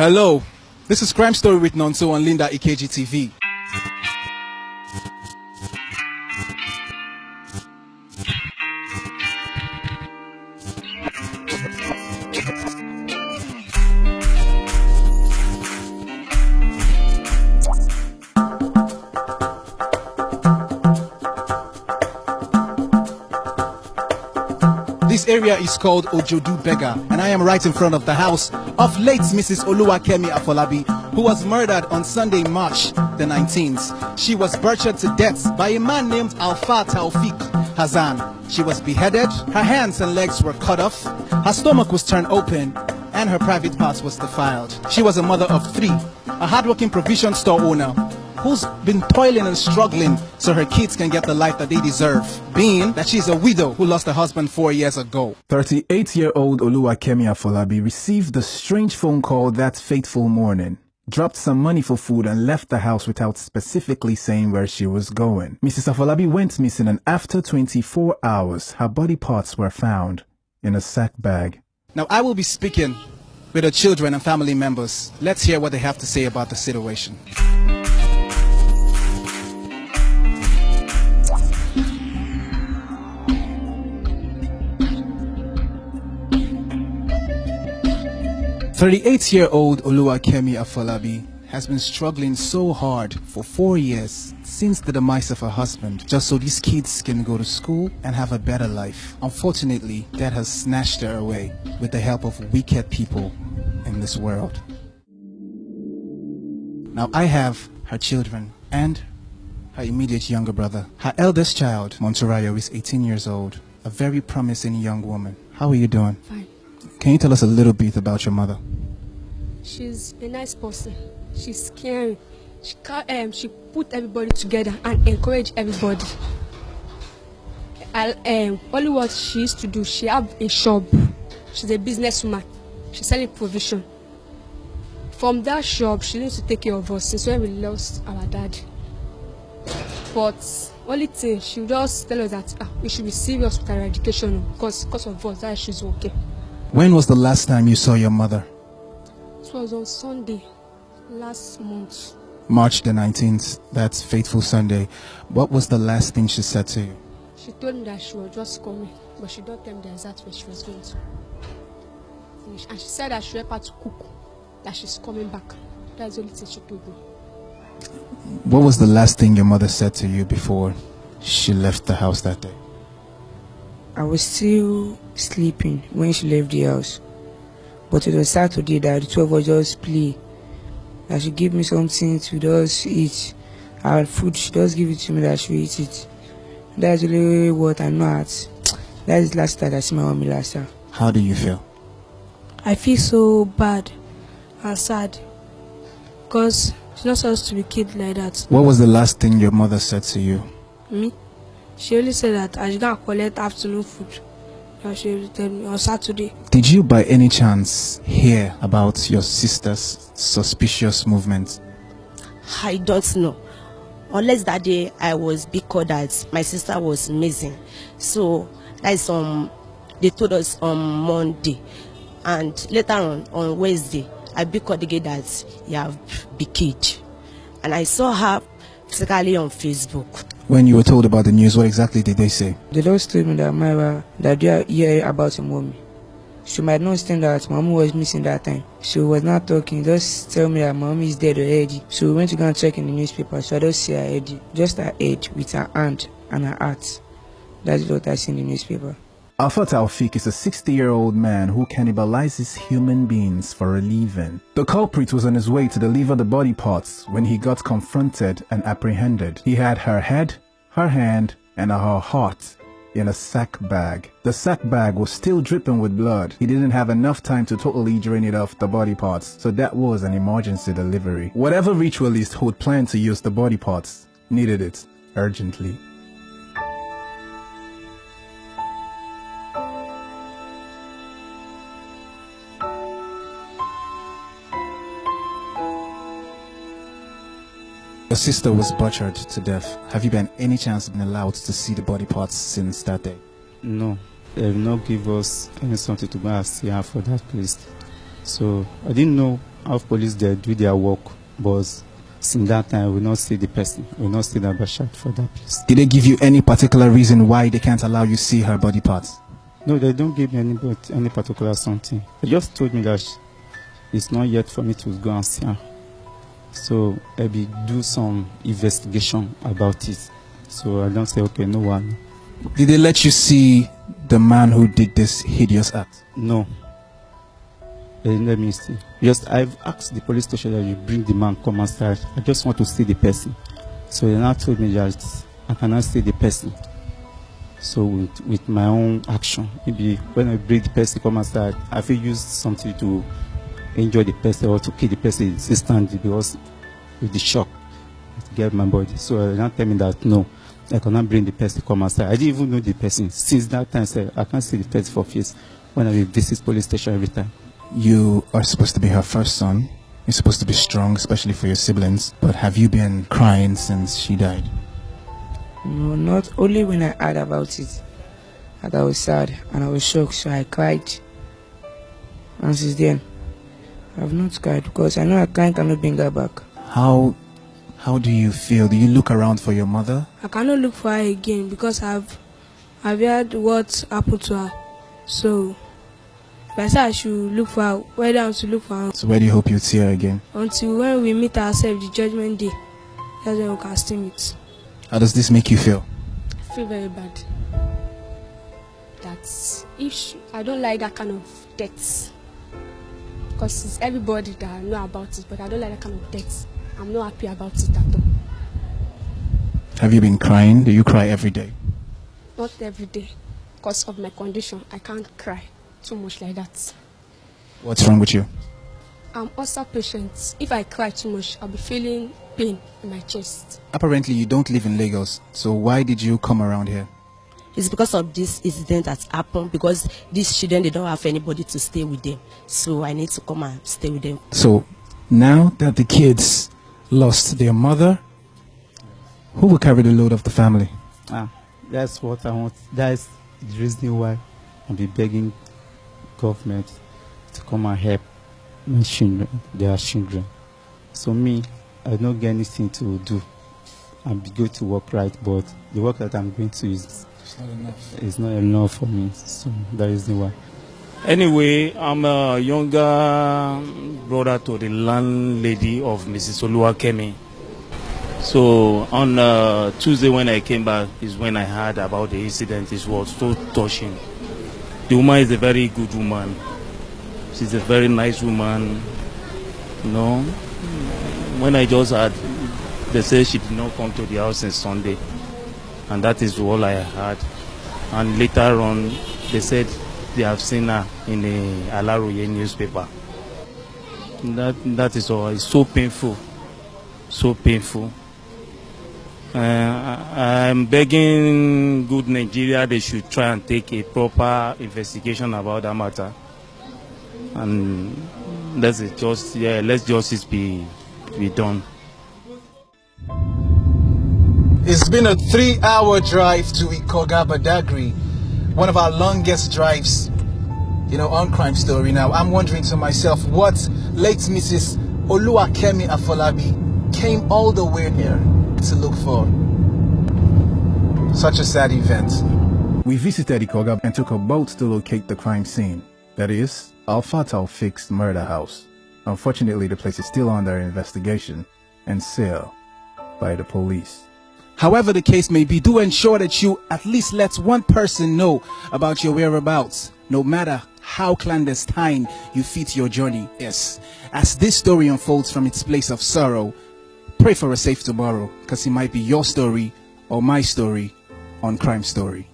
Hello, this is Crime Story with Nonso on Linda EKG TV. This area is called Ojodu Bega, and I am right in front of the house of late Mrs. Oluwakemi Afolabi, who was murdered on Sunday, March the 19th. She was butchered to death by a man named Alfa Taufik Hazan. She was beheaded, her hands and legs were cut off, her stomach was turned open, and her private parts was defiled. She was a mother of 3, a hardworking provision store owner who's been toiling and struggling so her kids can get the life that they deserve, being that she's a widow who lost her husband 4 years ago. 38-year-old Oluwakemi Afolabi received a strange phone call that fateful morning, dropped some money for food and left the house without specifically saying where she was going. Mrs. Afolabi went missing, and after 24 hours, her body parts were found in a sack bag. Now I will be speaking with her children and family members. Let's hear what they have to say about the situation. "38-year-old Oluwakemi Afolabi has been struggling so hard for 4 years since the demise of her husband, just so these kids can go to school and have a better life. Unfortunately, that has snatched her away with the help of wicked people in this world." Now I have her children and her immediate younger brother. Her eldest child, Monturayo, is 18 years old, a very promising young woman. How are you doing? Fine. Can you tell us a little bit about your mother? She's a nice person. She's caring. She put everybody together and encourage everybody. Only what she used to do, she have a shop. She's a businesswoman. She's selling provision. From that shop, she needs to take care of us since when we lost our dad. But only thing, she just tell us that we should be serious with our education because of us, that she's okay. When was the last time you saw your mother? It was on Sunday, last month. March the 19th, that's fateful Sunday. What was the last thing she said to you? She told me that she was just coming, but she don't tell me the exact way she was going to. And she said that she helped her to cook, that she's coming back. That's the only thing she told me. What was the last thing your mother said to you before she left the house that day? I was still sleeping when she left the house. But it was Saturday that the two of us just play. That she gave me something to just eat. Our food, she just give it to me that she will eat it. That's really what I know at. That is last time I see my mommy last time. How do you feel? I feel so bad and sad because she's not supposed to be kid like that. What was the last thing your mother said to you? Me? She only said that I should go and collect afternoon food. She will tell me on Saturday. Did you by any chance hear about your sister's suspicious movements? I don't know. Unless that day I was because that my sister was missing. So that's they told us on Monday, and later on Wednesday I because again that you have been killed, and I saw her physically on Facebook. When you were told about the news, what exactly did they say? They just told me that that they are here about your mommy. She might not understand that mommy was missing that time. She was not talking, just tell me that mommy is dead already. So we went to go and check in the newspaper, so I don't see her head. Just her head with her hand and her heart. That's what I see in the newspaper. Alfa Taufik is a 60-year-old man who cannibalizes human beings for a living. The culprit was on his way to deliver the body parts when he got confronted and apprehended. He had her head, her hand, and her heart in a sack bag. The sack bag was still dripping with blood. He didn't have enough time to totally drain it off the body parts, so that was an emergency delivery. Whatever ritualist who had planned to use the body parts needed it urgently. Your sister was butchered to death. Have you by any chance been allowed to see the body parts since that day? No, they will not give us any something to go and see her for that place. So I didn't know have police there do their work, but since that time, we not see the person. We not see the Bashar for that place. Did they give you any particular reason why they can't allow you see her body parts? No, they don't give me any particular something. They just told me that it's not yet for me to go and see her. So maybe do some investigation about it. So I don't say, okay, no one. Did they let you see the man who did this hideous act? No. They didn't let me see. Just I've asked the police station that you bring the man, come outside. I just want to see the person. So they now told me that I cannot see the person. So with my own action, maybe when I bring the person come outside, I will use something to injure the person or to kill the person instantly because with the shock to get my body. So they now tell me that no, I cannot bring the person come outside. I didn't even know the person. Since that time, I can't see the person for face when I will visit police station every time. You are supposed to be her first son. You're supposed to be strong, especially for your siblings. But have you been crying since she died? No, not only when I heard about it. That I was sad and I was shocked, so I cried. And since then, I have not cried because I know a crying cannot bring her back. How do you feel? Do you look around for your mother? I cannot look for her again because I've heard what happened to her. So if I say I should look for her, where do I want to look for her? So where do you hope you'd see her again? Until when we meet ourselves, the judgment day. That's when we can still meet. How does this make you feel? I feel very bad. That I don't like that kind of death. Because it's everybody that know about it, but I don't like that kind of death. I'm not happy about it at all. Have you been crying? Do you cry every day? Not every day. Because of my condition, I can't cry too much like that. What's wrong with you? I'm also patient. If I cry too much, I'll be feeling pain in my chest. Apparently you don't live in Lagos, so why did you come around here? It's because of this incident that happened, because these children, they don't have anybody to stay with them. So I need to come and stay with them. So now that the kids lost their mother, who will carry the load of the family? That's what I want. That's the reason why I'll be begging government to come and help my children, their children. So me, I don't get anything to do. I'm going to work right, but the work that I'm going to is not enough for me. So that is the why. Anyway, I'm a younger brother to the landlady of Mrs. Oluwakemi. So on Tuesday when I came back is when I heard about the incident. It was so touching. The woman is a very good woman. She's a very nice woman. You know, when I just heard, they said she did not come to the house on Sunday. And that is all I heard. And later on, they said they have seen her in the Alaroye newspaper. That is all. It's so painful. So painful. I'm begging good Nigeria, they should try and take a proper investigation about that matter. And that's it. Let justice be done. It's been a 3-hour drive to Ikoga Badagry, one of our longest drives, on Crime Story. Now, I'm wondering to myself what late Mrs. Oluwakemi Afolabi came all the way here to look for. Such a sad event. We visited Ikoga and took a boat to locate the crime scene. That is, Al Fatal Fixed Murder House. Unfortunately, the place is still under investigation and sealed by the police. However the case may be, do ensure that you at least let one person know about your whereabouts, no matter how clandestine you feel your journey is. As this story unfolds from its place of sorrow, pray for a safe tomorrow, because it might be your story or my story on Crime Story.